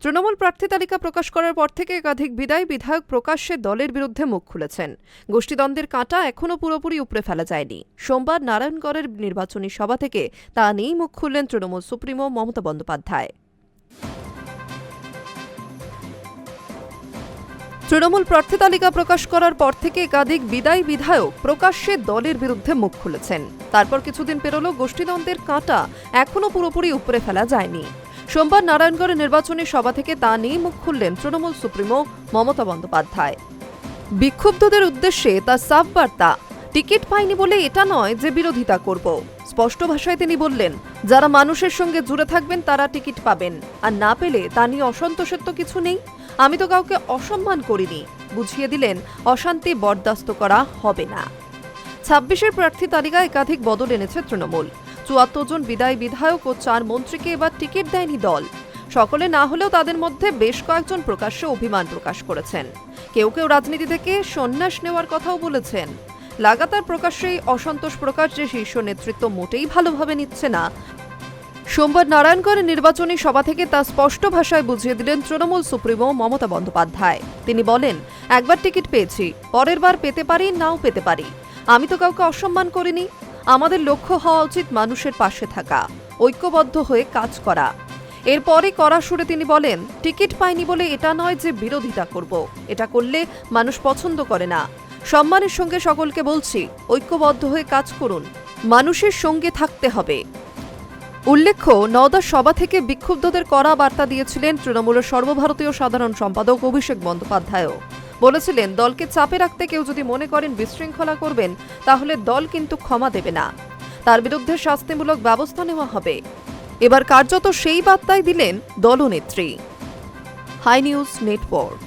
তৃণমূল প্রার্থী তালিকা প্রকাশ করার পর থেকে একাধিক বিদায়ী বিধায়ক প্রকাশ্যে দলের বিরুদ্ধে মুখ খুলেছেন। গোষ্ঠীদ্বন্দ্বের কাঁটা এখনও পুরোপুরি উপড়ে ফেলা যায়নি। সোমবার নারায়ণগড়ের নির্বাচনী সভা থেকে তা নিয়েই মুখ খুললেন তৃণমূল সুপ্রিমো মমতা বন্দ্যোপাধ্যায়। তৃণমূল প্রার্থী তালিকা প্রকাশ করার পর থেকে একাধিক বিদায়ী বিধায়ক প্রকাশ্যে দলের বিরুদ্ধে মুখ খুলেছেন। তারপর কিছুদিন পেরোল, গোষ্ঠীদ্বন্দ্বের কাঁটা এখনও পুরোপুরি উপড়ে ফেলা যায়নি। সোমবার নারায়ণগড়ের নির্বাচনী সভা থেকে তা নিয়ে মুখ খুললেন তৃণমূল সুপ্রিমো মমতা বন্দ্যোপাধ্যায়। বিক্ষুব্ধদের উদ্দেশ্যে তার সাফ বার্তা, টিকিট পাইনি বলে এটা নয় যে বিরোধিতা করব। স্পষ্ট ভাষায় তিনি বললেন, যারা মানুষের সঙ্গে জুড়ে থাকবেন তারা টিকিট পাবেন, আর না পেলে তা নিয়ে অসন্তোষের তো কিছু নেই। আমি তো কাউকে অসম্মান করিনি। বুঝিয়ে দিলেন, অশান্তি বরদাস্ত করা হবে না। ২৬-এর প্রার্থী তালিকায় একাধিক বদল এনেছে তৃণমূল। ৭৪ জন বিদায়ী বিধায়ক ও ৪ মন্ত্রীকে এবার টিকিট দেয়নি দল। সকলে না হলেও তাদের মধ্যে বেশ কয়েকজন প্রকাশ্যে অভিমান প্রকাশ করেছেন। কেউ কেউ রাজনীতি থেকে সন্ন্যাস নেওয়ার কথাও বলেছেন। লাগাতার প্রকাশ্যেই অসন্তোষ প্রকাশ যে শীর্ষ নেতৃত্ব মোটেই ভালোভাবে নিচ্ছে না। সোমবার নারায়ণগড়ের নির্বাচনী সভা থেকে তা স্পষ্ট ভাষায় বুঝিয়ে দিলেন তৃণমূল সুপ্রিমো মমতা বন্দ্যোপাধ্যায়। তিনি বলেন, একবার টিকিট পেয়েছি, পরের বার পেতে পারি, নাও পেতে পারি। আমি তো কাউকে অসম্মান করিনি। আমাদের লক্ষ্য হওয়া উচিত মানুষের পাশে থাকা, ঐক্যবদ্ধ হয়ে কাজ করা। এরপরে কড়া সুরে তিনি বলেন, টিকিট পাইনি বলে এটা নয় যে বিরোধিতা করব। এটা করলে মানুষ পছন্দ করে না। সম্মানের সঙ্গে সকলকে বলছি, ঐক্যবদ্ধ হয়ে কাজ করুন, মানুষের সঙ্গে থাকতে হবে। উল্লেখ্য, নওদা সভা থেকে বিক্ষুব্ধদের কড়া বার্তা দিয়েছিলেন তৃণমূলের সর্বভারতীয় সাধারণ সম্পাদক অভিষেক বন্দ্যোপাধ্যায়ও। বলেছিলেন, দলকে চাপে রাখতে কেউ যদি মনে করেন বিশৃঙ্খলা করবেন, তাহলে দল কিন্তু ক্ষমা দেবে না। তার বিরুদ্ধে শাস্তিমূলক ব্যবস্থা নেওয়া হবে। এবার কার্যত সেই বার্তাই দিলেন দলনেত্রী। High news network.